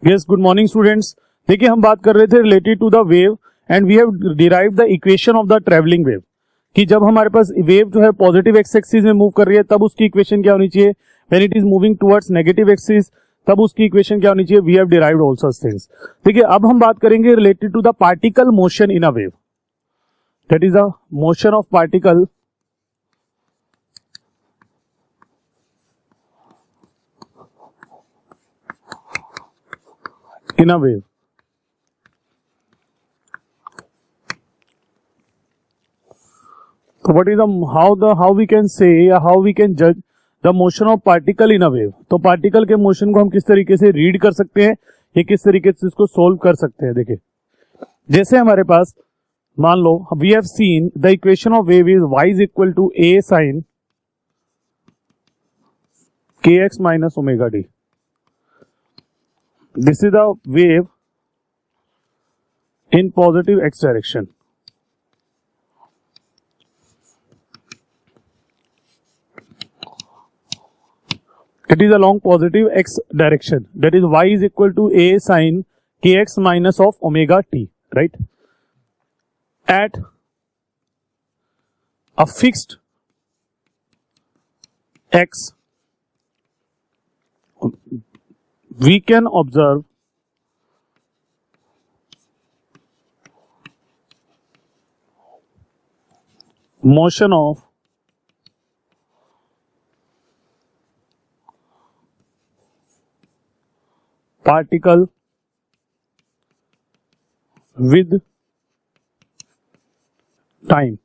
Yes, good morning students. देखिए हम बात कर रहे थे related to the wave and we have derived the equation of the travelling wave कि जब हमारे पास वेव जो है पॉजिटिव एक्स एक्सिस में मूव कर रही है तब उसकी इक्वेशन क्या होनी चाहिए, when it is moving towards negative axis तब उसकी इक्वेशन क्या होनी चाहिए। We have derived all such things. देखिए अब हम बात करेंगे related to the particle motion in a wave, that is the motion of particle in a wave. So what is how we can say या how we can judge the motion of particle in a wave? तो particle के motion को हम किस तरीके से read कर सकते हैं या किस तरीके से इसको सोल्व कर सकते हैं। देखिए जैसे हमारे पास मान लो we have seen the equation of wave is y is equal to a sin kx minus omega t. This is the wave in positive x direction. It is along positive x direction. That is y is equal to a sin kx minus of omega t, right? At a fixed x, we can observe motion of particle with time.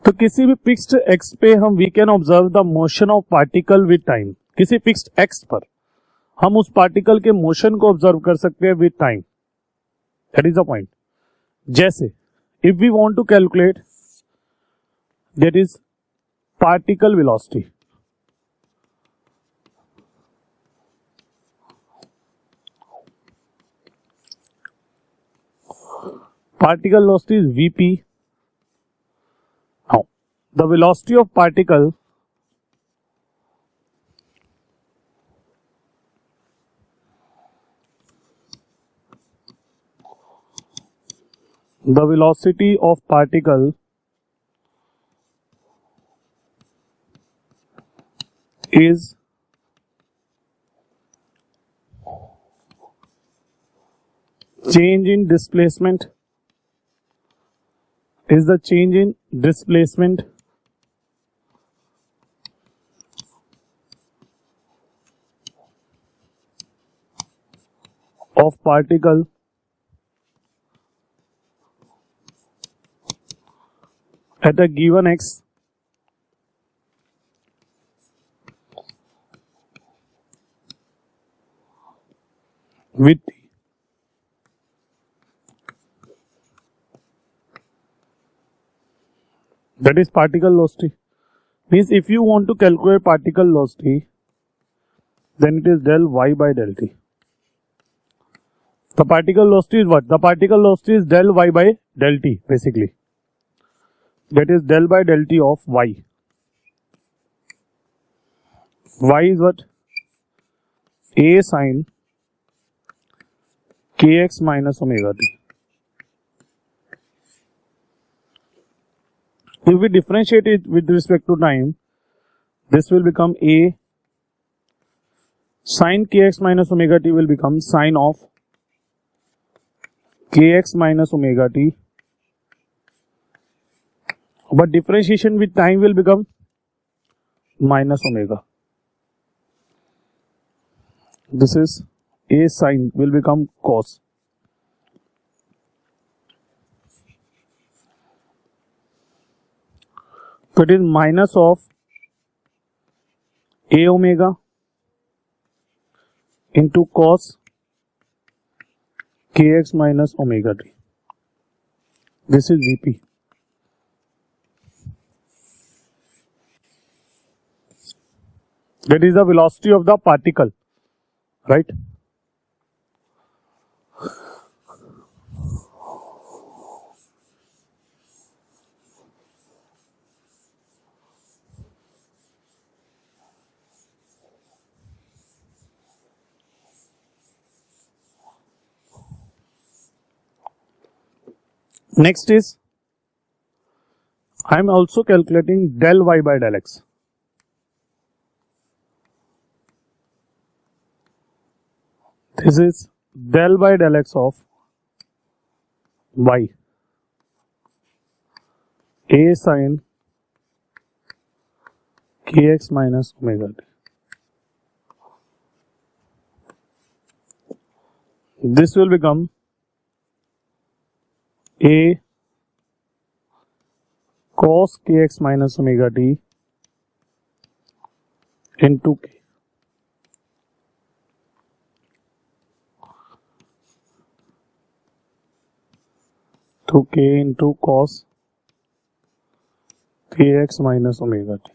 तो किसी भी fixed X पे हम we can observe the motion of particle with time. किसी fixed X पर हम उस particle के मोशन को ऑब्जर्व कर सकते हैं with time. That is the point. जैसे if we want to calculate that is particle velocity, particle velocity is Vp. Now, the velocity of particle is change in displacement, is the change in displacement of particle at a given x with that is particle velocity. Means if you want to calculate particle velocity, then it is del y by del t. The particle velocity is what? The particle velocity is del y by del t basically. That is del by del t of y. Y is what? A sin kx minus omega t. If we differentiate it with respect to time, this will become a sin kx minus omega t will become sin of kx minus omega t, but differentiation with time will become minus omega. This is a sin will become cos. So it is minus of a omega into cos kx minus omega t. This is Vp. That is the velocity of the particle, right? Next is I am also calculating del y by del x. This is del by del x of y, a sin kx minus omega t. This will become a cos kx minus omega t into k. To k into cos kx minus omega t.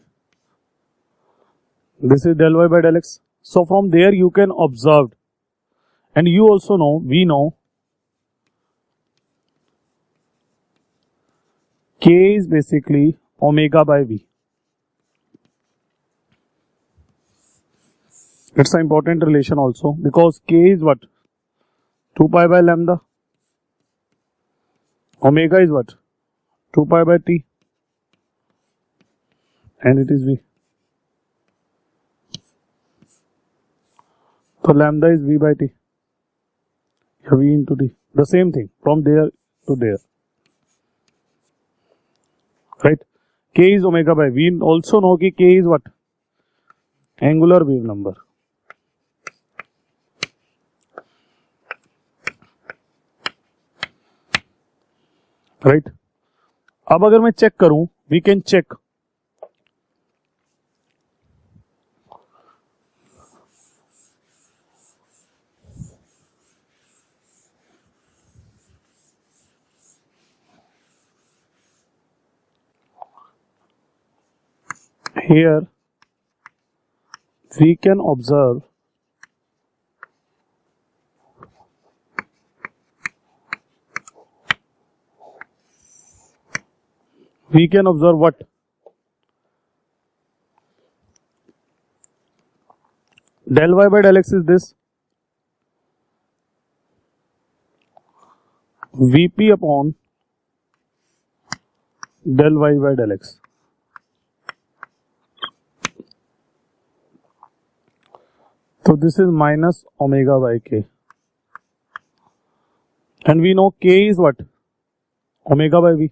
This is del y by del x. So from there you can observe, and you also know, we know k is basically omega by v. It's an important relation also because k is what? 2 pi by lambda. Omega is what? 2 pi by t. And it is v. So lambda is v by t. V into t. The same thing from there to there. Right? K is omega by. We also know कि k is what? Angular wave number. Right? अब अगर मैं check करूं, we can check. Here we can observe what? Del y by del x is this Vp upon del y by del x. So this is minus omega by k. And we know k is what? Omega by v.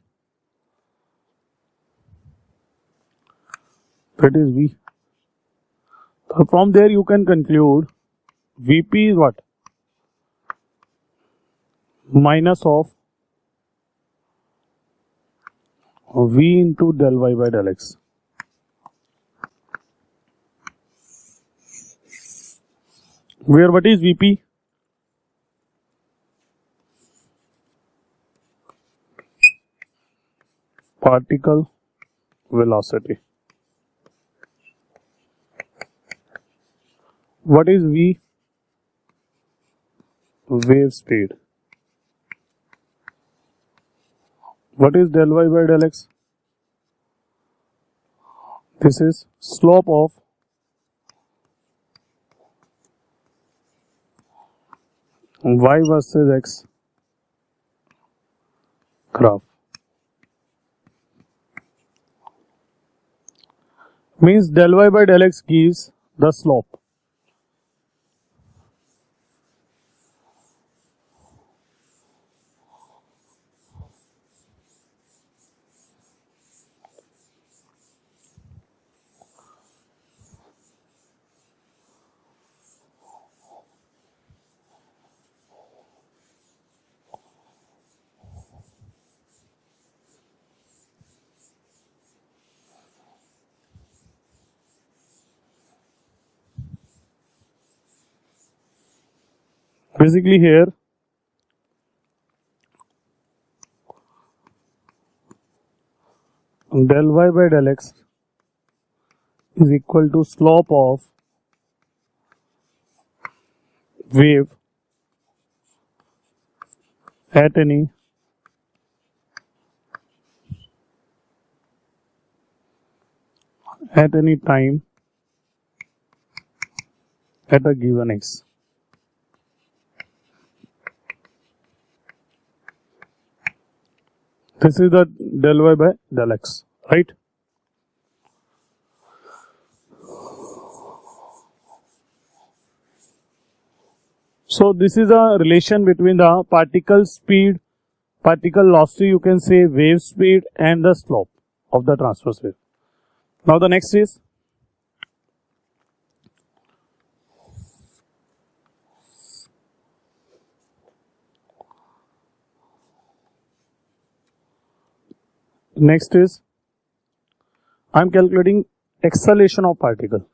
That is v. So from there you can conclude Vp is what? Minus of v into del y by del x. Where what is Vp? Particle velocity. What is v? Wave speed. What is del y by del x? This is slope of y versus x graph. Means del y by del x gives the slope. Basically here del y by del x is equal to slope of wave at any time at a given x. This is the del y by del x, right? So this is a relation between the particle speed, particle velocity, you can say wave speed, and the slope of the transverse wave. Now the next is I am calculating acceleration of particle.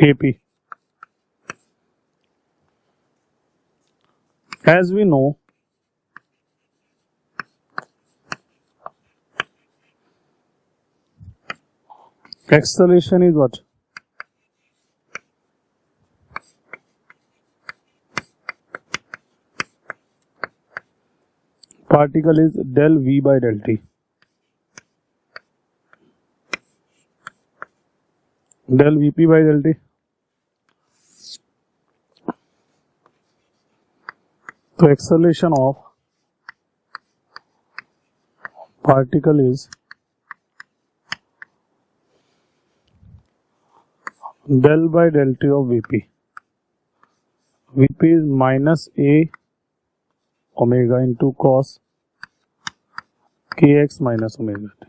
AP. As we know, acceleration is what? Particle is del V by del T. Del Vp by del T. So acceleration of particle is del by del T of Vp. Vp is minus A omega into cos kx minus omega t.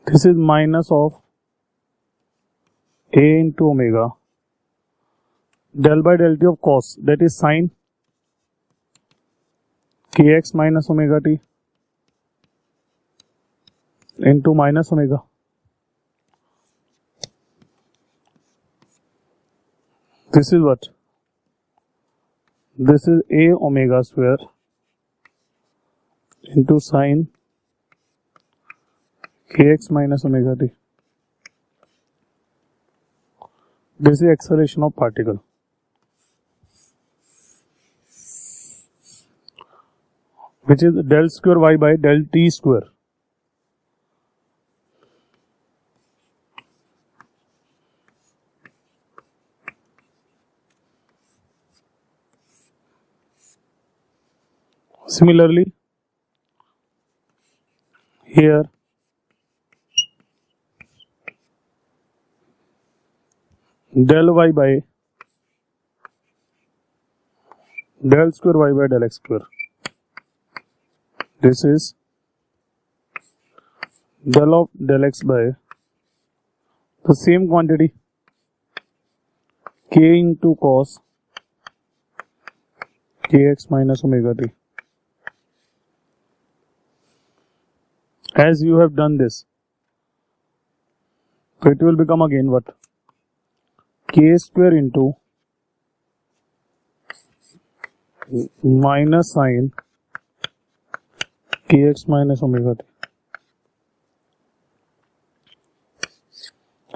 This is minus of A into omega del by del T of cos, that is sin kx minus omega t into minus omega. This is what? This is A omega square into sin kx minus omega t. This is acceleration of particle. Which is del square y by del t square. Similarly, here del y by del square y by del x square. This is del of del x by the same quantity k into cos kx minus omega t. As you have done this, so it will become again what? K square into minus sin kx minus omega t.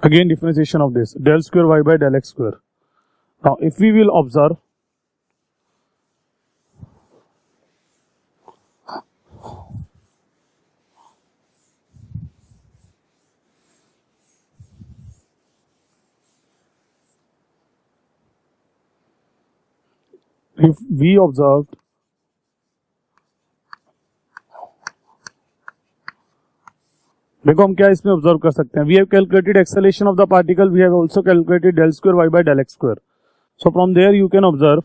Again differentiation of this del square y by del x square. Now if we will observe, if we observed देखो हम क्या इसमें observe कर सकते हैं. We have calculated acceleration of the particle, we have also calculated del square Y by del X square. So from there you can observe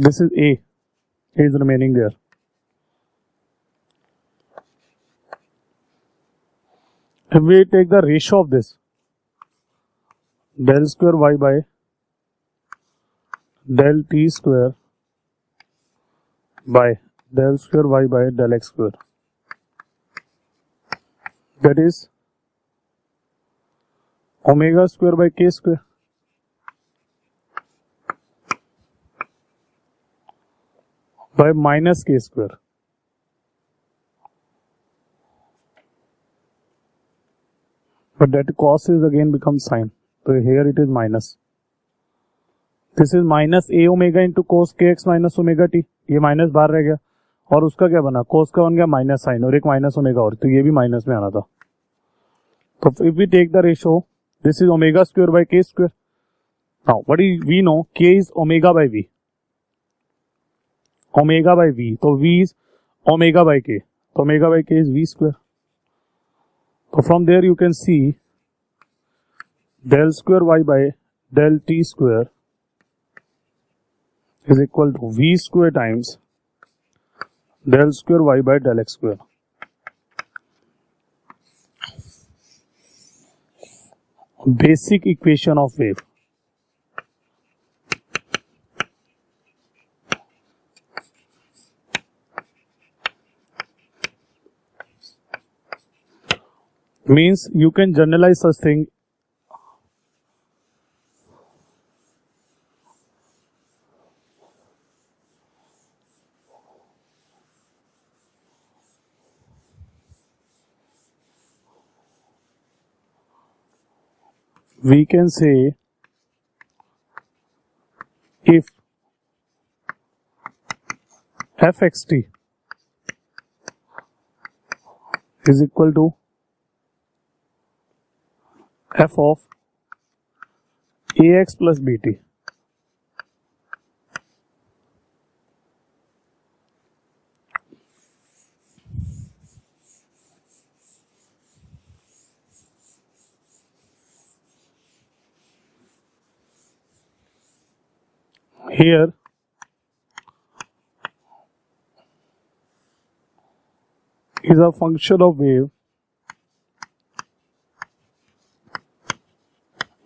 this is A is remaining there. If we take the ratio of this del square y by del t square by del square y by del x square, that is omega square by k square. By minus k square. but that cos is again becomes sine, so here it is minus. This is minus a omega into cos kx minus omega t, ये minus बाहर रह गया और उसका क्या बना, cos का बन गया माइनस साइन और एक माइनस ओमेगा और, तो ये भी माइनस में आना था. तो if we take the ratio, this is omega square by k square. Now what is we know, k is omega by v, omega by v, तो v is omega by k, तो omega by k is v square. तो from there you can see del square y by del t square is equal to v square times del square y by del x square. Basic equation of wave. Means you can generalize such thing. We can say if fxt is equal to f of ax plus bt, here is a function of wave.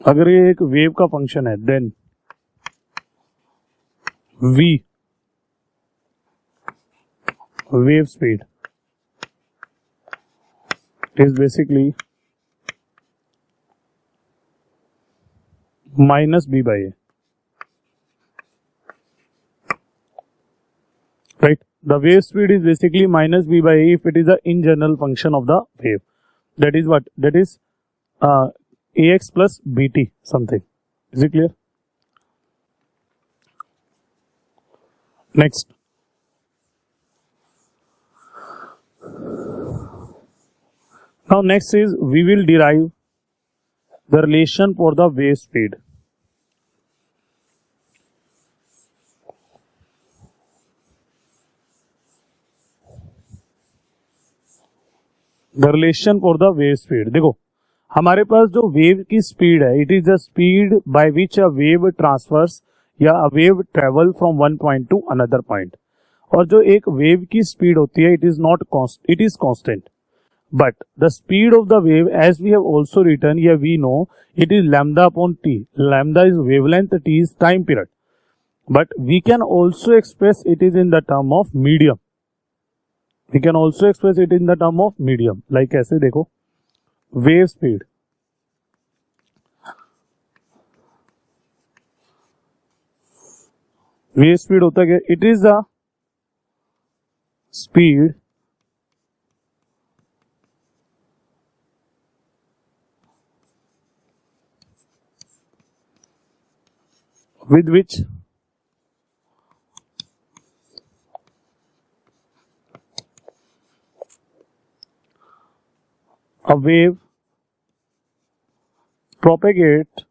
अगर ये एक wave का function है, then v wave speed is basically minus b by a. Right? The wave speed is basically minus b by a if it is a in general function of the wave. That is what? That is ax plus bt something. Is it clear? Next. Now next is we will derive the relation for the wave speed. The relation for the wave speed. देखो हमारे पास जो wave की speed है, it is the speed by which a wave transfers या a wave travel from one point to another point. और जो एक wave की स्पीड होती है, it is not it is constant, but the speed of the wave as we have also written या we know it is lambda upon T. Lambda is wavelength, T is time period, but we can also express it is in the term of medium. We can also express it in the term of medium. Like ऐसे देखो, wave speed. Wave speed होता क्या? It is the speed with which a wave propagate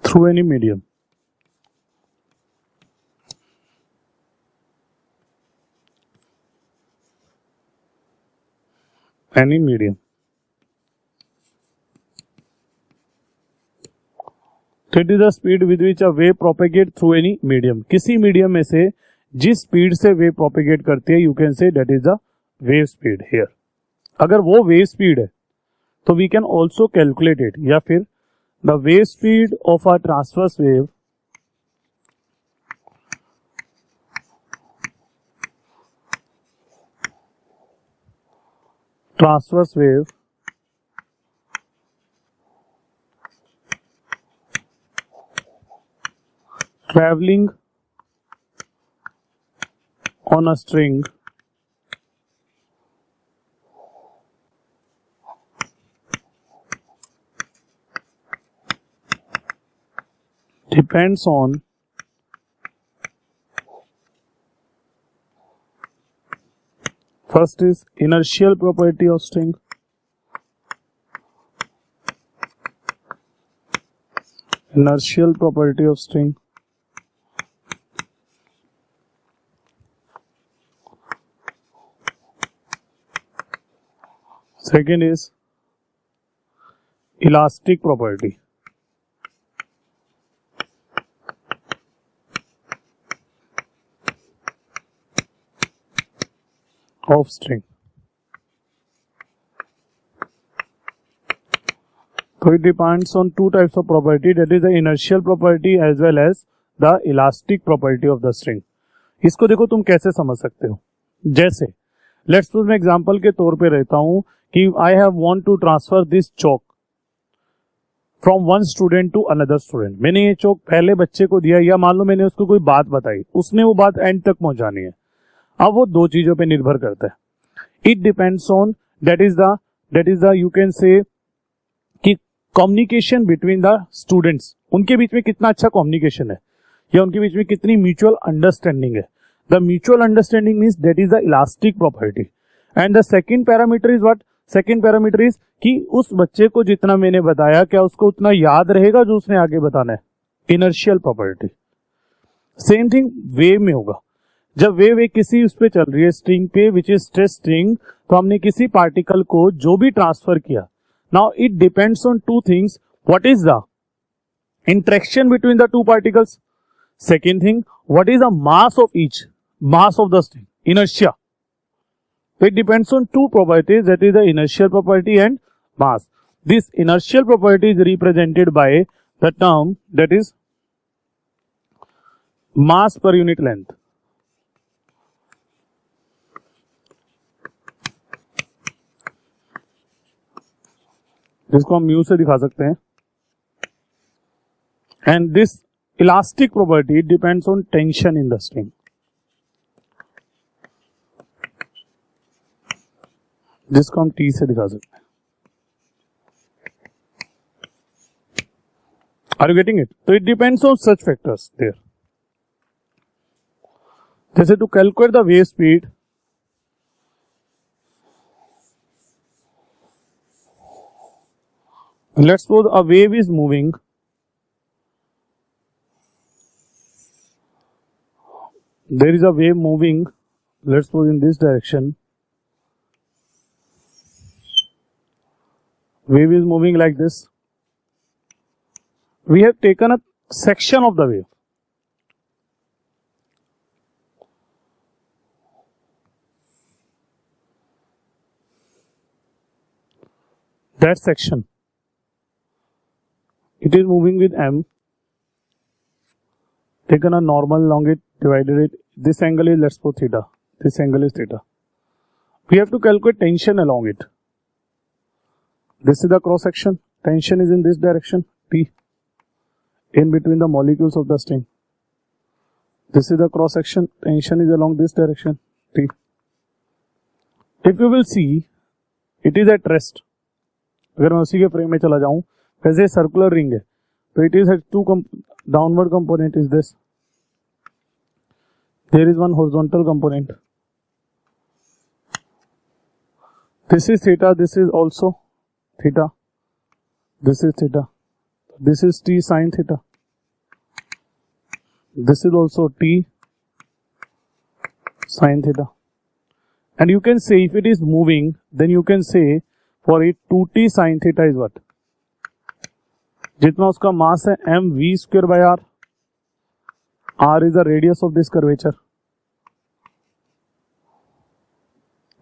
through any medium. Any medium. That is the speed with which a wave propagate through any medium. किसी medium में से जिस speed से wave propagate करती है, you can say that is the wave speed here. अगर वो wave speed है तो we can also calculate it, या फिर the wave speed of a transverse wave traveling on a string depends on first is inertial property of string, inertial property of string, second is elastic property of string. So it depends on two types of property, that is the inertial property as well as the elastic property of the string. इसको देखो तुम कैसे समझ सकते हो, जैसे let's suppose मैं example के तौर पे रहता हूं कि I have want to transfer this chalk from one student to another student. मैंने ये चौक पहले बच्चे को दिया, या मान लो मैंने उसको कोई बात बताई, उसने वो बात एंड तक पहुंचानी है. अब वो दो चीजों पे निर्भर करता है. It depends on that is the you can से कि कम्युनिकेशन बिटवीन द स्टूडेंट्स, उनके बीच में कितना अच्छा कम्युनिकेशन है या उनके बीच में कितनी म्यूचुअल अंडरस्टैंडिंग है. The mutual understanding means that is the elastic property. And the second parameter is what, second parameter is कि उस बच्चे को जितना मैंने बताया क्या उसको उतना याद रहेगा जो उसने आगे बताना है, inertial property. Same thing wave में होगा. जब वेव एक किसी उस पे चल रही है स्ट्रिंग पे विच इज स्ट्रेस स्ट्रिंग, तो हमने किसी पार्टिकल को जो भी ट्रांसफर किया, now it depends on two things. What is the interaction between the two particles, second thing what is the mass of each, mass of the string, inertia. It depends on two properties, that is the inertial property and mass. This inertial property is represented by the term that is mass per unit length. जिसको हम mu से दिखा सकते हैं. And this elastic property depends on tension in the string. जिसको हम T से दिखा सकते हैं. Are you getting it? तो it depends on such factors there. जैसे to calculate the wave speed, let's suppose a wave is moving, there is a wave moving, let's suppose in this direction. Wave is moving like this. We have taken a section of the wave. That section, it is moving with m. Taken a normal along it, divided it. This angle is, let's suppose, theta. This angle is theta. We have to calculate tension along it. This is the cross section. Tension is in this direction, T, in between the molecules of the string. This is the cross section. Tension is along this direction, T. If you will see, it is at rest. अगर मैं उसी के frame में चला जाऊं, वैसे circular ring है, तो it is at two downward component is this. There is one horizontal component. This is theta. This is also theta. This is theta. This is t sin theta. This is also t sin theta. And you can say if it is moving, then you can say for it 2t sin theta is what? जितना उसका मास है mv square by r. r is the radius of this curvature.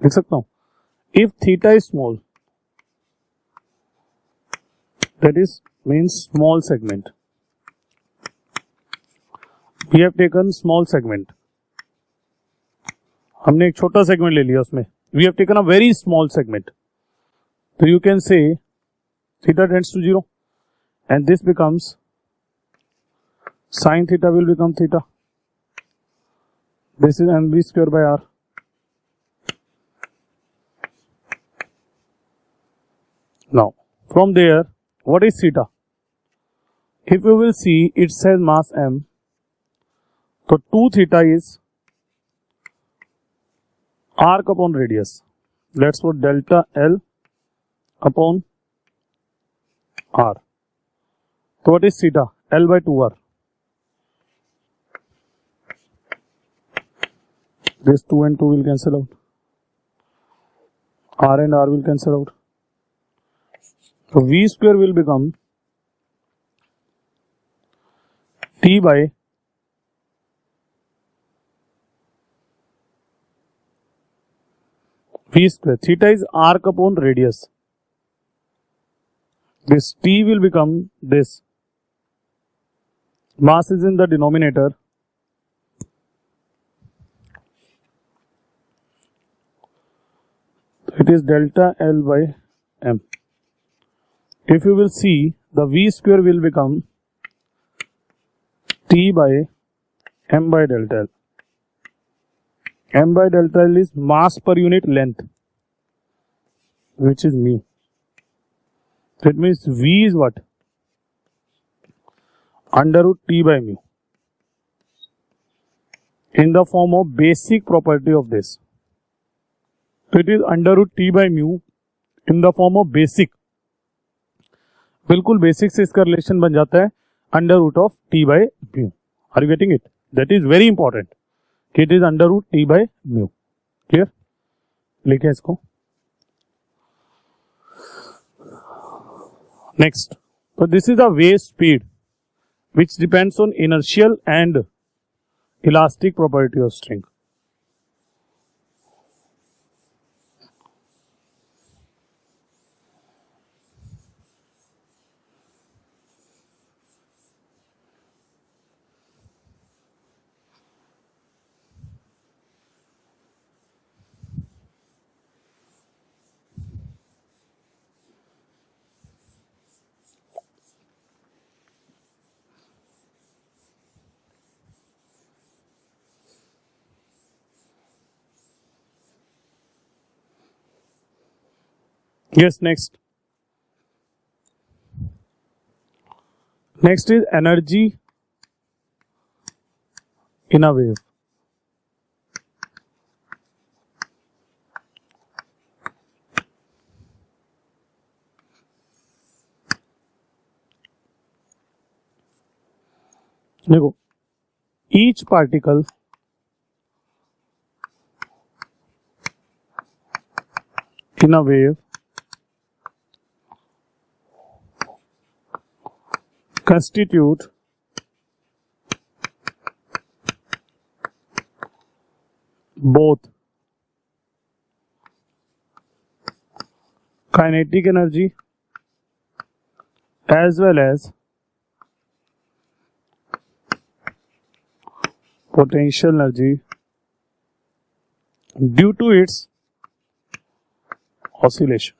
लिख सकता हूं. If theta is small, that is means small segment. We have taken small segment. हमने एक छोटा segment ले लिया उसमें. We have taken a very small segment. So you can say theta tends to 0 and this becomes sin theta will become theta. This is mv square by r. Now from there, what is theta? If you will see, it says mass m, so 2 theta is arc upon radius. Let's put delta L upon r. So what is theta? L by 2r. This 2 and 2 will cancel out. R and R will cancel out. So V square will become T by V square. Theta is arc upon radius. This T will become this. Mass is in the denominator. It is delta L by m. If you will see, the V square will become T by m by delta L. M by delta L is mass per unit length, which is mu. That means V is what? Under root T by mu. In the form of basic property of this. So it is under root T by mu in the form of basic. बिल्कुल basic से इसका relation बन जाता है under root of T by mu. Are you getting it? That is very important कि it is under root T by mu. Clear? लिखे इसको. Next, तो this is the wave speed which depends on inertial and elastic property of string. Yes, next. Next is energy in a wave. देखो, each particle in a wave constitute both kinetic energy as well as potential energy due to its oscillation.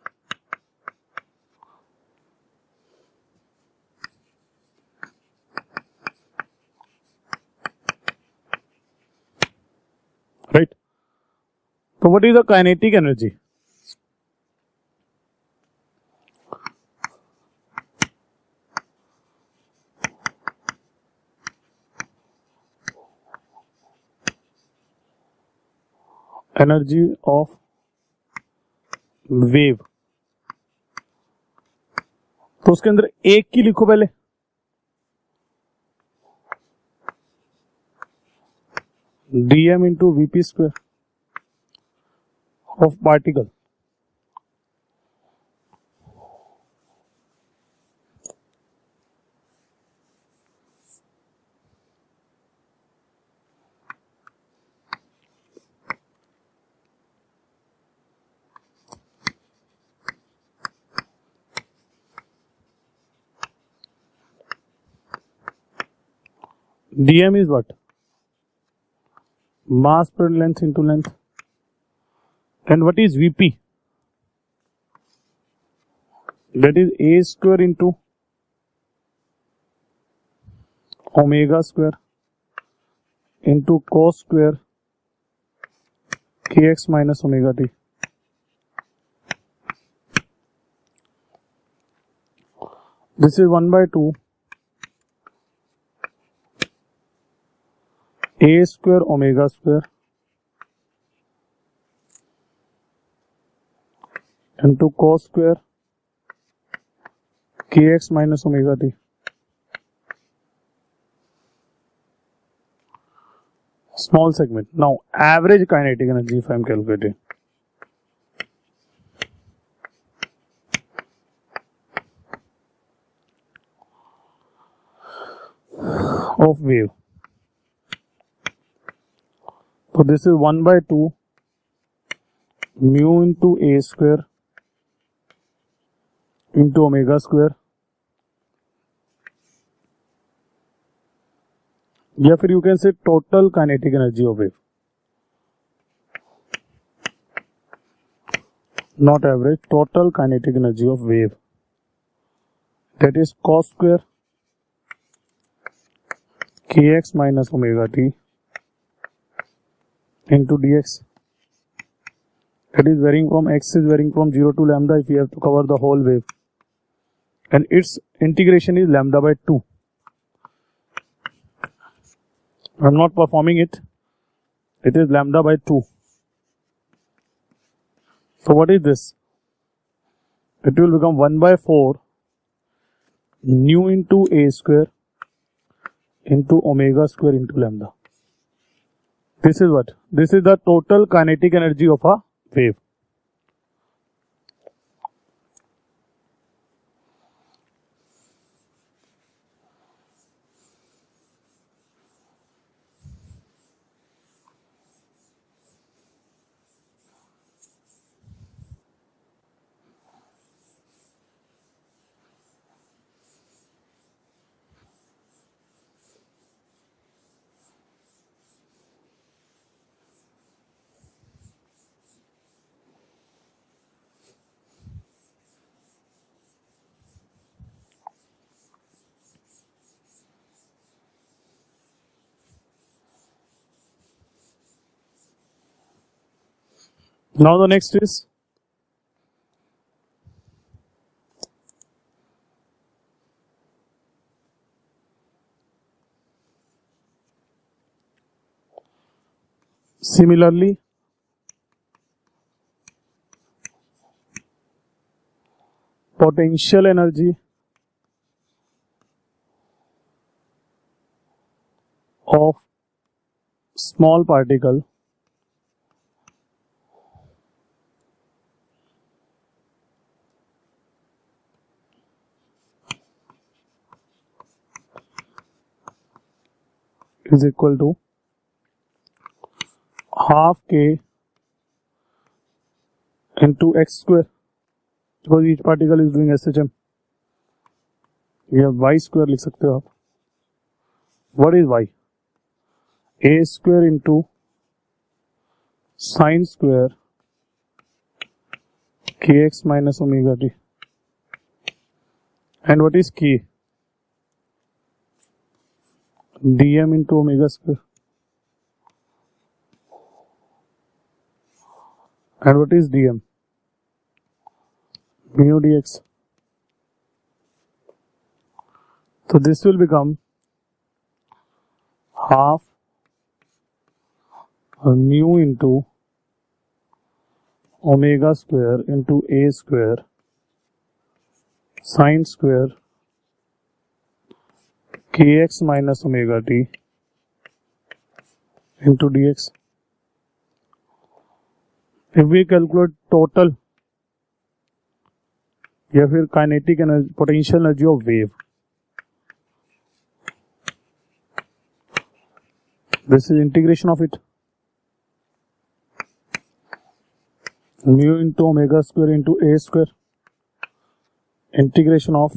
Right? So what is the kinetic energy? Energy of wave. तो उसके अंदर एक की लिखो पहले. dm into vp square of particle. dm is what? Mass per length into length. And what is Vp? That is a square into omega square into cos square kx minus omega t. This is 1 by 2 a square omega square into cos square kx minus omega t. Small segment. Now average kinetic energy if I am calculating. Of wave. So this is 1 by 2 mu into a square into omega square, या फिर you can say total kinetic energy of wave, not average, total kinetic energy of wave, that is cos square kx minus omega t into dx. That is varying from x is varying from 0 to lambda if you have to cover the whole wave, and its integration is lambda by 2. I am not performing it. It is lambda by 2. So what is this? It will become 1 by 4 nu into a square into omega square into lambda. This is what? This is the total kinetic energy of a wave. Now the next is similarly potential energy of small particle is equal to half k into x square, because each particle is doing SHM. ये y square लिख सकते हो आप. What is y? A square into sine square kx minus omega t. And what is k? dm into omega square. And what is dm? Mu dx. So this will become half mu into omega square into a square sine square kx minus omega t into dx. If we calculate total या फिर kinetic energy potential energy of wave, this is integration of it mu into omega square into A square integration of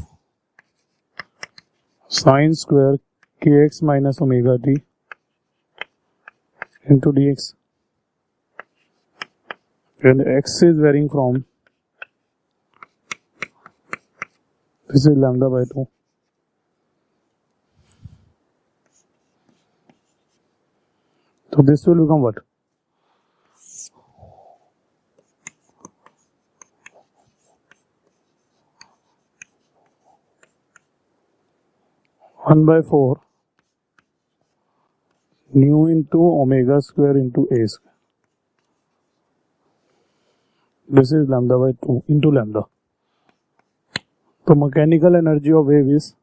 sine square K X minus omega T into D X, and x is varying from, this is lambda by 2. So this will become what? 1/4 nu into omega square into a square. This is lambda by 2 into lambda. So mechanical energy of wave is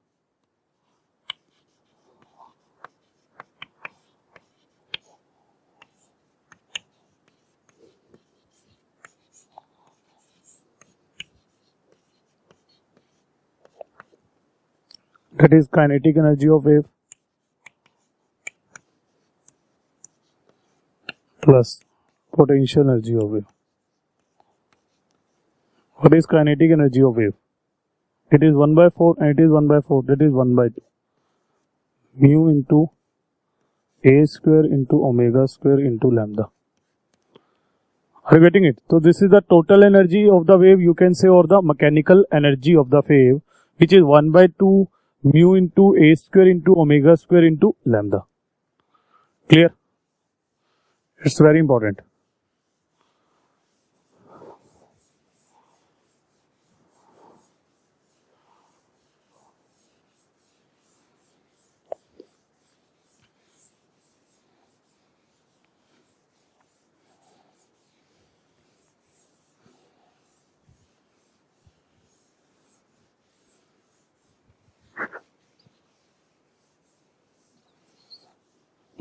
that is kinetic energy of wave plus potential energy of wave. What is kinetic energy of wave? It is 1/4 and it is 1/4, that is 1/2 mu into a square into omega square into lambda. Are you getting it? So this is the total energy of the wave, you can say, or the mechanical energy of the wave, which is 1/2 mu into a square into omega square into lambda. Clear? It's very important.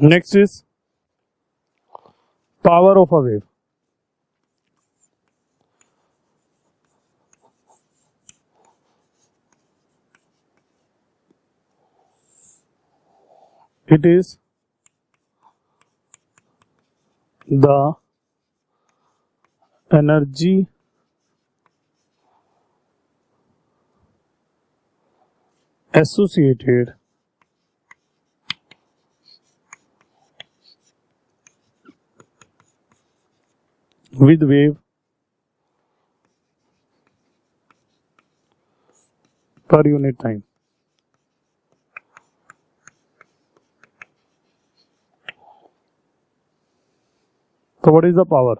Next is power of a wave. It is the energy associated with wave per unit time. So what is the power?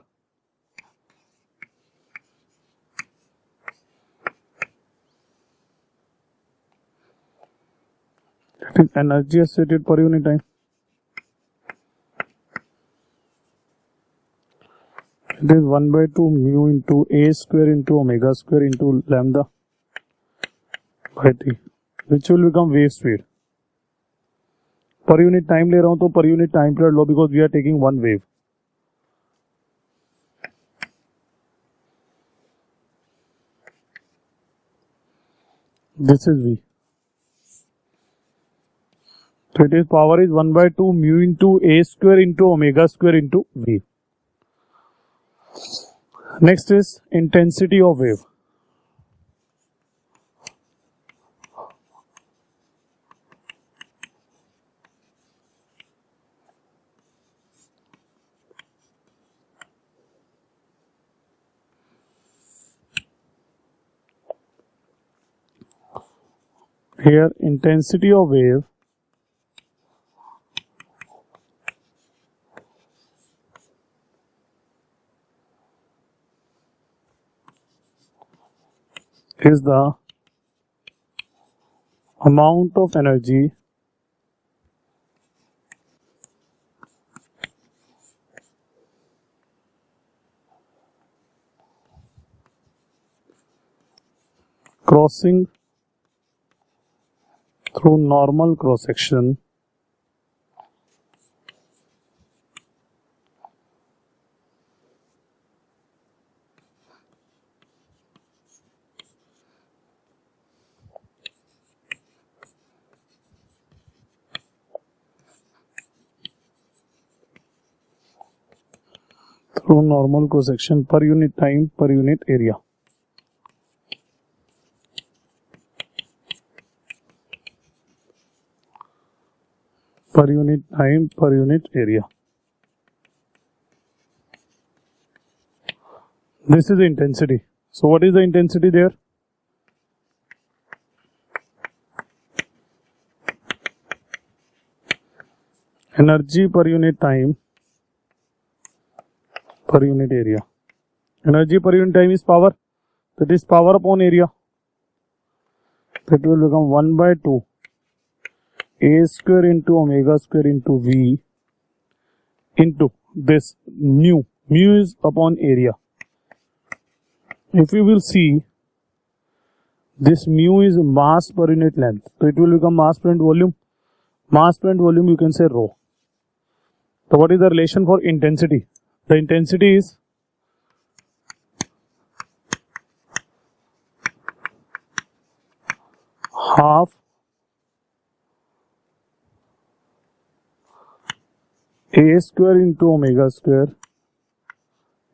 It is energy associated per unit time. It is 1/2 mu into a square into omega square into lambda by t, which will become wave speed. Per unit time ले रहा हूँ तो per unit time period low, because we are taking one wave. This is v. So it is power is 1/2 mu into a square into omega square into v. Next is intensity of wave. Here intensity of wave is the amount of energy crossing through normal cross section through normal cross section per unit time per unit area. Per unit time per unit area. This is the intensity. So what is the intensity there? Energy per unit time per unit area. Energy per unit time is power. That is power upon area. That will become 1/2 a square into omega square into v into this mu. Mu is upon area. If you will see, this mu is mass per unit length, so it will become mass per unit volume. Mass per unit volume you can say rho. So what is the relation for intensity? The intensity is half a square into omega square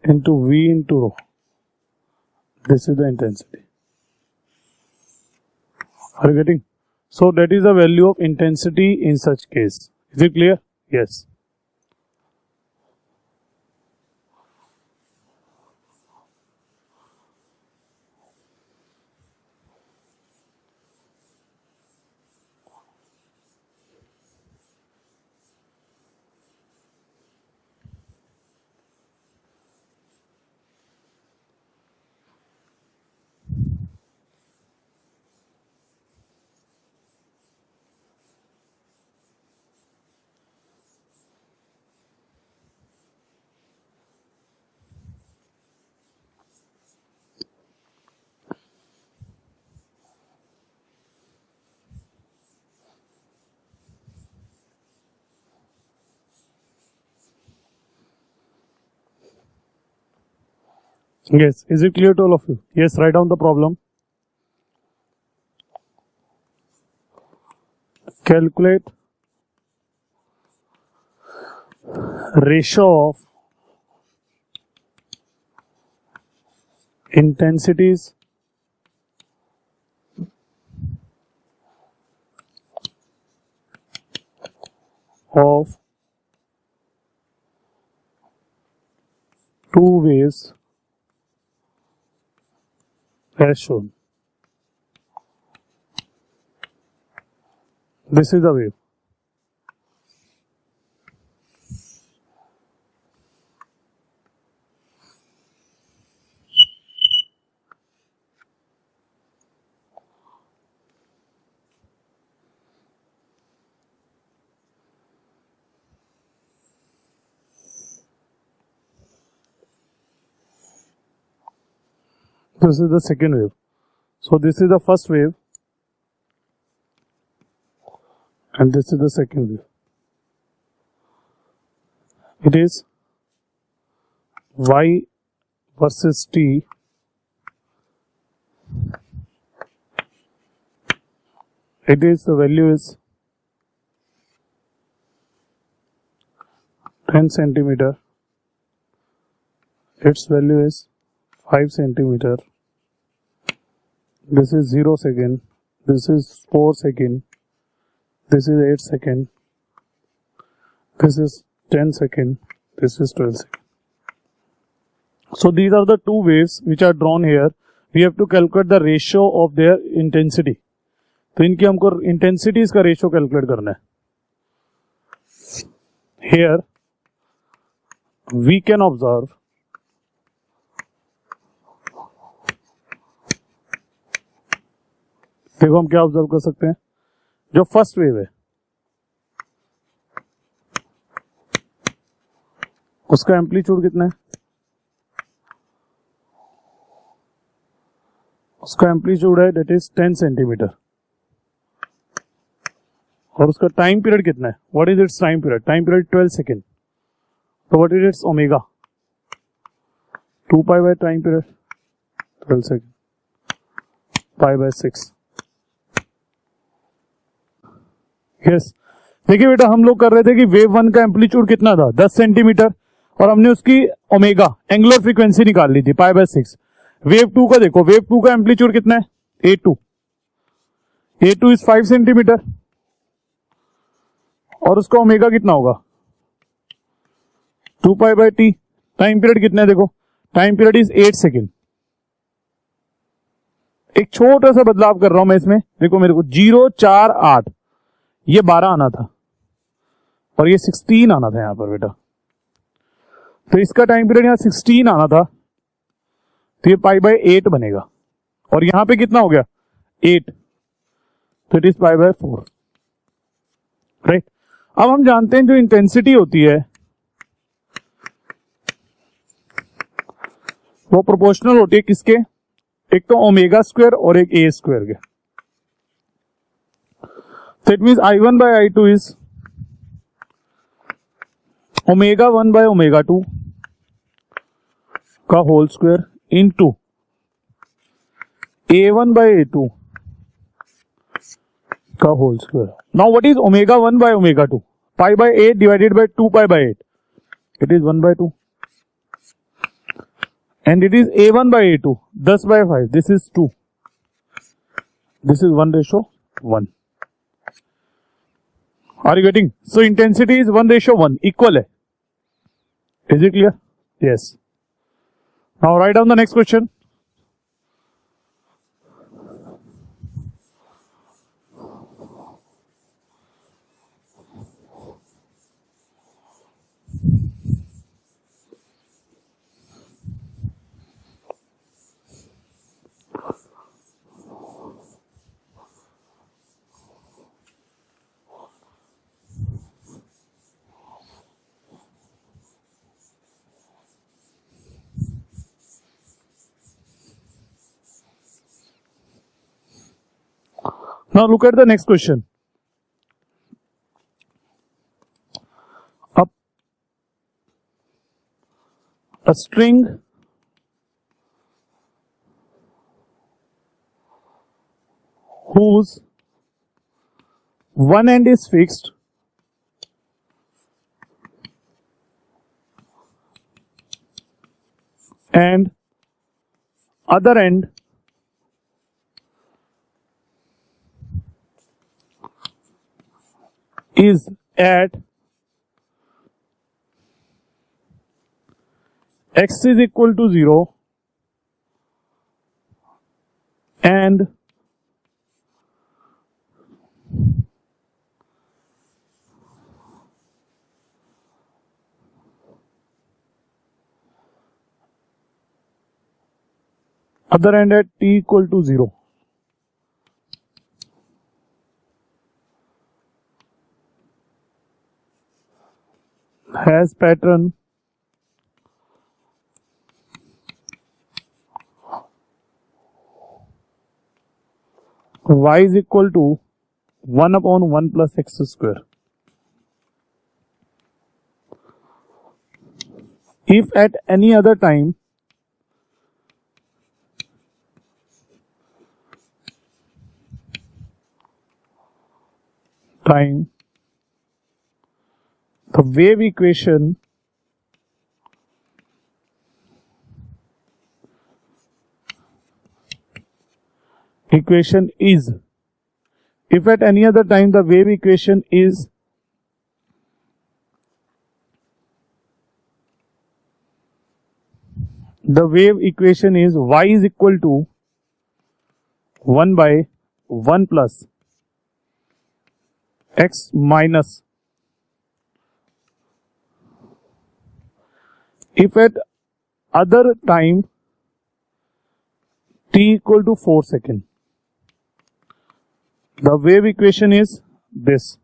into v into rho. This is the intensity. Are you getting? So that is the value of intensity in such case. Is it clear? Yes. Yes, is it clear to all of you? Yes, write down the problem. Calculate ratio of intensities of two waves as shown. This is a wave. This is the second wave. So this is the first wave and this is the second wave. It is y versus t the value is 10 centimeter, its value is 5 centimeter, this is 0 second, this is 4 second, this is 8 second, this is 10 second, this is 12 second. So these are the two waves which are drawn here. We have to calculate the ratio of their intensity. तो इनकी हमको intensities का ratio calculate करना है. Here we can observe देखो हम क्या observe कर सकते हैं. जो फर्स्ट वेव है उसका एम्पलीट्यूड कितना है? उसका एम्पलीट्यूड है दैट इज 10 सेंटीमीटर और उसका टाइम पीरियड कितना है? What is its time period? Time period 12 second. तो what is its omega? 2 pi by time period 12 second pi by 6. Yes देखिए बेटा हम लोग कर रहे थे कि वेव वन का एम्पलीट्यूड कितना था? 10 सेंटीमीटर और हमने उसकी ओमेगा एंगुलर फ्रीक्वेंसी निकाल ली थी पाई बाय 6. वेव टू का देखो, वेव टू का एम्पलीट्यूड कितना है? A2 इज 5 सेंटीमीटर और उसका ओमेगा कितना होगा? 2 pi bye T. Time period कितना है? देखो टाइम पीरियड इज 8 सेकेंड. एक छोटा सा बदलाव कर रहा हूं मैं इसमें. देखो मेरे को 0, 4, 8 ये 12 आना था और ये 16 आना था यहां पर बेटा. तो इसका टाइम पीरियड यहां 16 आना था तो ये पाई बाय 8 बनेगा और यहां पे कितना हो गया? 8. तो it is pi by 4. Right. अब हम जानते हैं जो इंटेंसिटी होती है वो प्रोपोर्शनल होती है किसके, एक तो ओमेगा स्क्वायर और एक ए स्क्वायर के। तो it means I1 by I2 is omega 1 by omega 2 का whole square into A1 by A2 का whole square. Now what is omega 1 by omega 2? Pi by 8 divided by 2 pi by 8, it is 1 by 2 and it is A1 by A2 10 by 5, this is 2, this is 1:1. Are you getting? So intensity is 1:1, equal है. Is it clear? Yes. Now write down the next question. Now look at the next question. A string whose one end is fixed and other end is at x is equal to 0 and other end at t equal to 0. Has pattern y is equal to 1 upon 1 plus x square. If at any other time the wave equation is, if at any other time the wave equation is y is equal to 1 by 1 plus x minus, if at other time t equal to 4 seconds, the wave equation is this,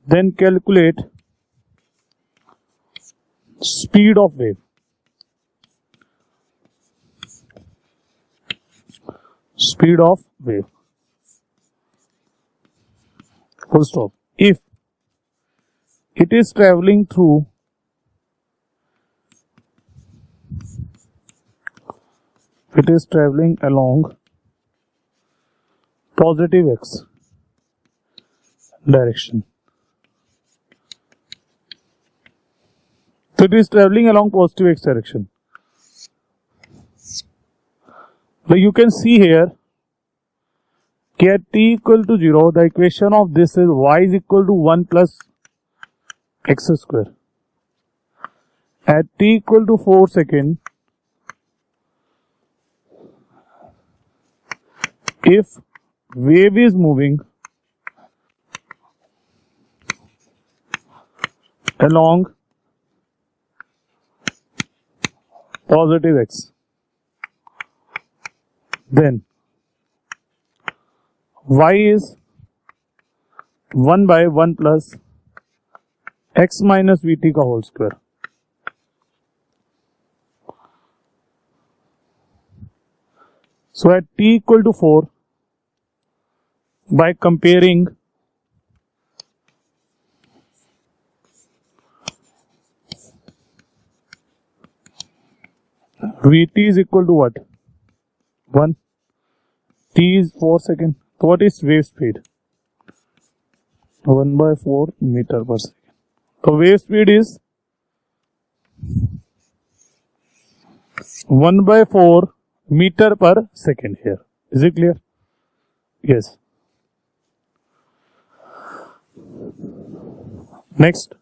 then calculate speed of wave. Speed of wave. Full stop. If it is traveling through along positive x direction. So it is traveling along positive x direction. So you can see here at t equal to 0, the equation of this is y is equal to 1 plus x square. At t equal to 4 seconds, if wave is moving along positive x, then y is 1 by 1 plus x minus vt का whole square. So at t equal to 4, by comparing Vt is equal to what? 1. T is 4 seconds. So what is wave speed? 1 by 4 meter per second. So wave speed is 1 by 4 meter per second here. Is it clear? Yes. Next.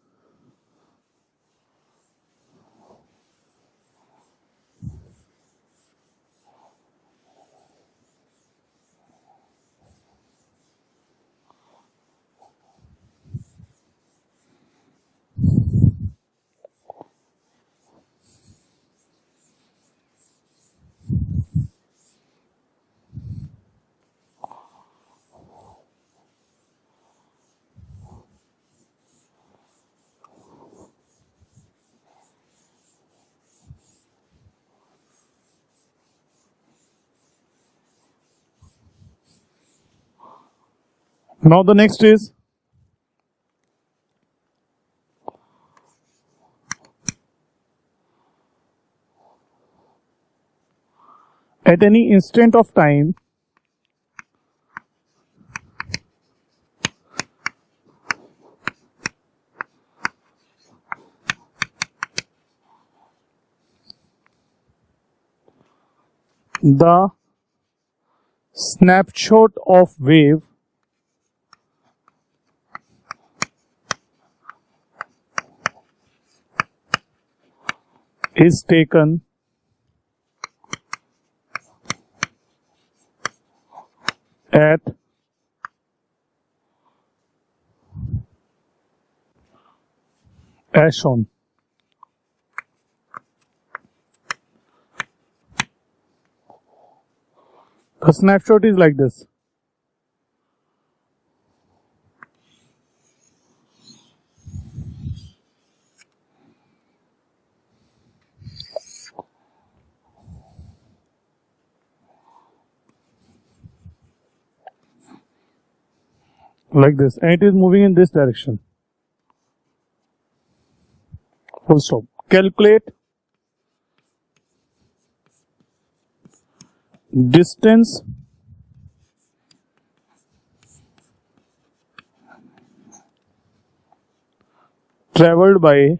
Now the next is at any instant of time the snapshot of wave is taken at as shown. The snapshot is like this. Like this, and it is moving in this direction. Full stop. Calculate distance traveled by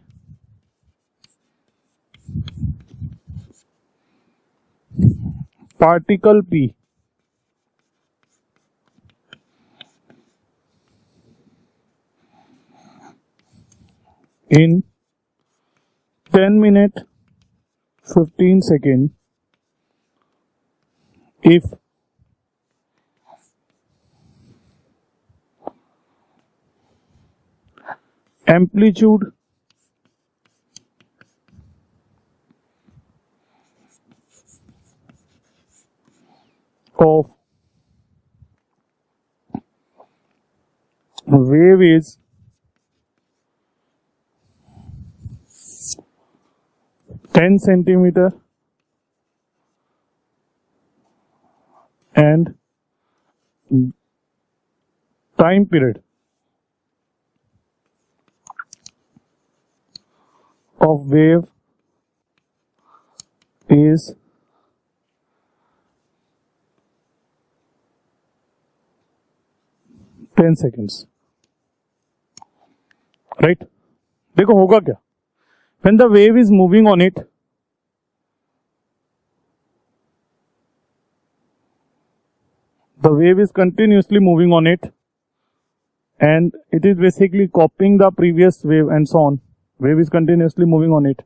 particle P in 10 minutes 15 seconds if amplitude of wave is 10 centimeter and time period of wave is 10 seconds. Right? देखो होगा क्या? When the wave is moving on it, the wave is continuously moving on it and it is basically copying the previous wave and so on. Wave is continuously moving on it.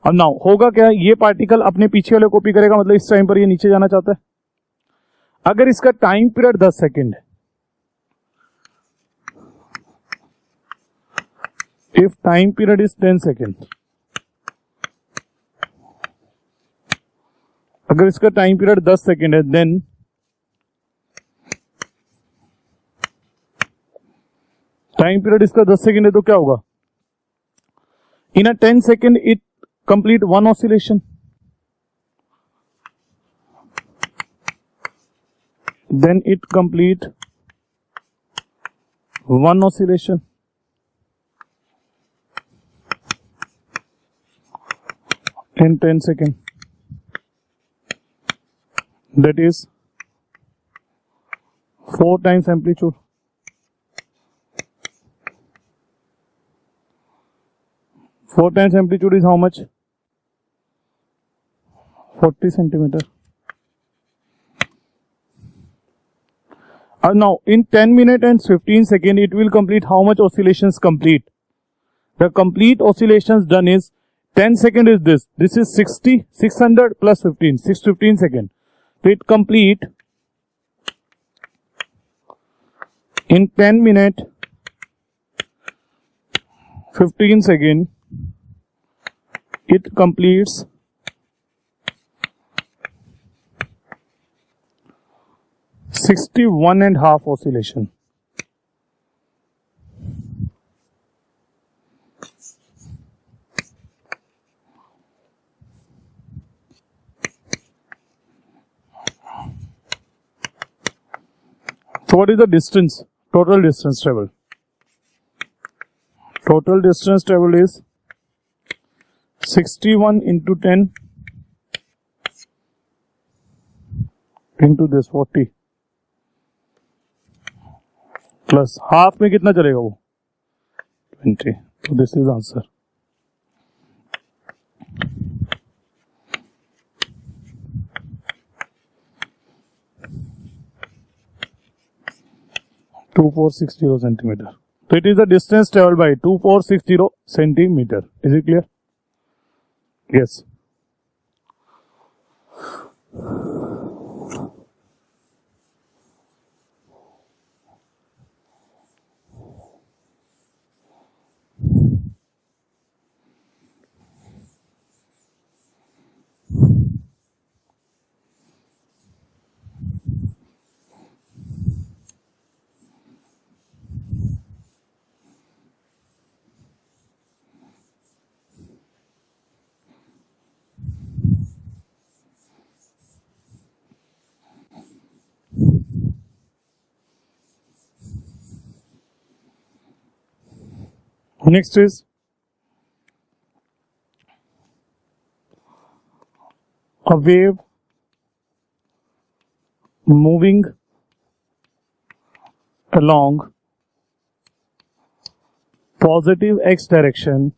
अब now होगा क्या, ये particle अपने पीछे वाले copy करेगा, मतलब इस टाइम पर ये नीचे जाना चाहता है. अगर इसका टाइम पीरियड 10 सेकेंड है, if time period is 10 seconds, अगर इसका टाइम पीरियड 10 सेकेंड है, then टाइम पीरियड इसका 10 सेकेंड है तो क्या होगा, इन अ 10 second it complete one oscillation, then it complete one oscillation, in 10 seconds, that is 4 times amplitude. Four times amplitude is how much? 40 centimeter. And now in 10 minutes and 15 seconds it will complete how much oscillations complete? The complete oscillations done is 10 second is this. This is 60, 600 plus 15, 615 second. So it complete in 10 minutes, 15 second. It completes 61.5 oscillation. So what is the distance? Total distance traveled. Total distance traveled is 61 into 10 into this 40 plus half में कितना चलेगा वो 20. So this is answer. Two four six zero centimeter. So it is the distance traveled by 2460 centimeter. Is it clear? Yes. Next is a wave moving along positive x direction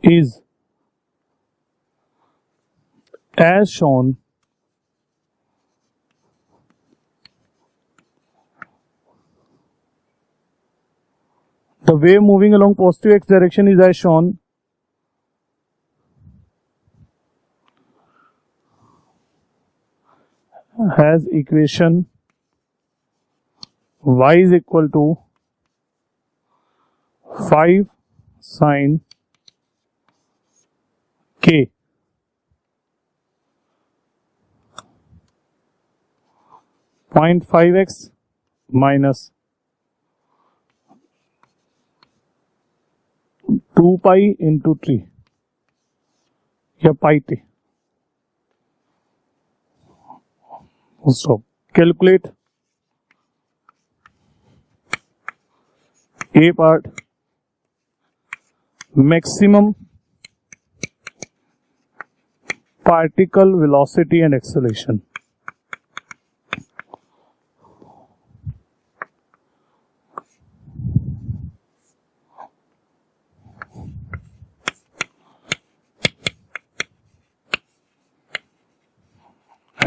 is as shown the wave moving along positive x direction is as shown has equation y is equal to 5 sin k point 5x minus 2 pi into 3 या pi t. So calculate A part maximum particle velocity and acceleration.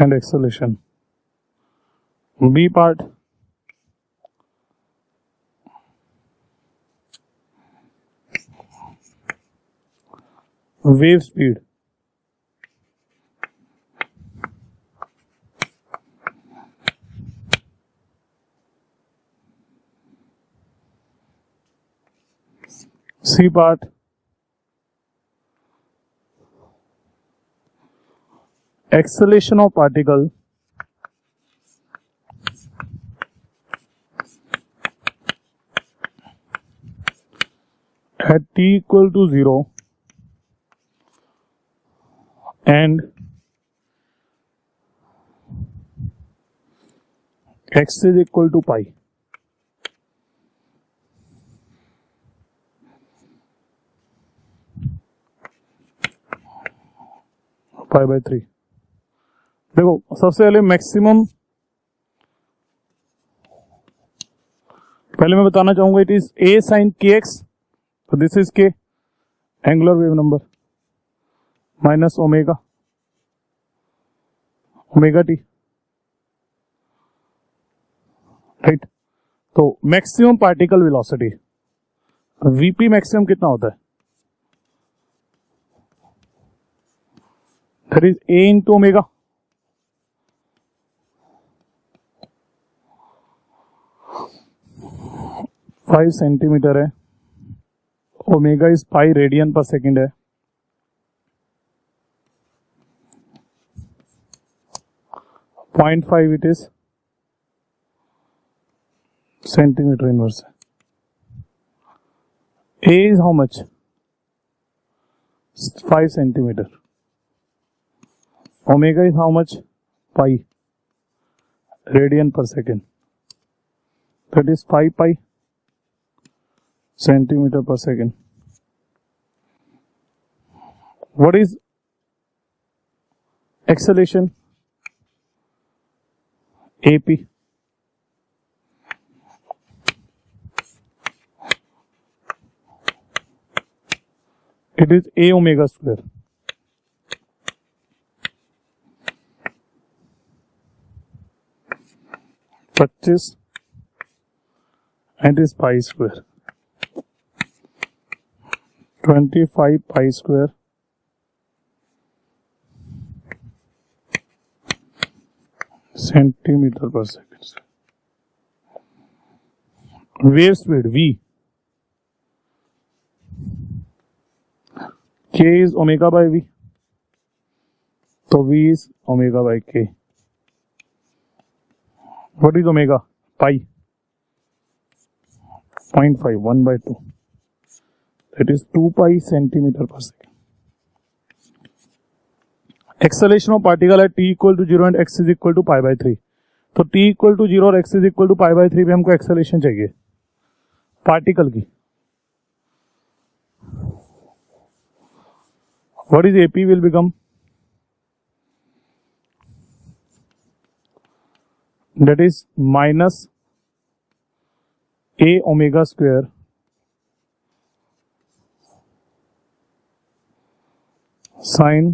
And acceleration. B part wave speed. C part acceleration of particle t equal to 0 and x is equal to pi. Pi by 3. देखो सबसे पहले maximum, पहले मैं बताना चाहूंगा it is a sin kx, तो this is k angular wave number minus omega t, right. तो maximum particle velocity VP maximum कितना होता है? That is a into omega. Five centimetre है. Omega is pi radian per second है. Point 5 it is centimetre inverse है. a is how much? 5 centimeter. Omega is how much? Pi radian per second. That is 5 pi centimeter per second. What is acceleration? AP. It is a omega square. पच्चीस and it is pi square. 25 pi square centimeter per second. Wave speed v. K is omega by v. So v is omega by k. What is omega? Pi. 0.5, 1 by 2. That is 2 pi centimeter per second. Acceleration of particle at t equal to 0 and x is equal to pi by 3. तो t equal to 0 और x is equal to pi by 3 पे हमको acceleration चाहिए particle की. What is AP will become? That is minus a omega square sin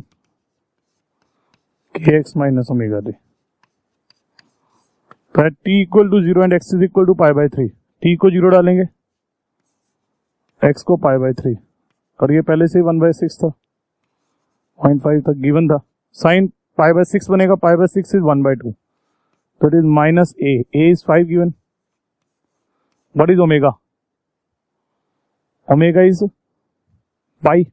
kx minus omega t. तो t equal to 0 and x is equal to pi by 3. t को 0 डालेंगे, x को pi by 3, और ये पहले से 1 by 6 था, 0.5 तक गिवन था. साइन पाई बाय 6 बनेगा, पाई बाय 6 इज 1 by 2, तो it is minus a is 5 given. What is omega? Omega is pi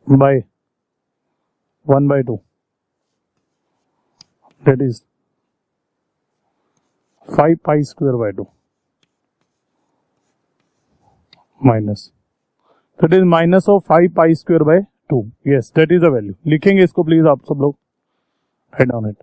by 1 by 2, that is 5 pi square by 2 minus, that is minus of 5 pi square by 2. Yes, that is the value. लिखेंगे इसको please आप सब लोग, write down it.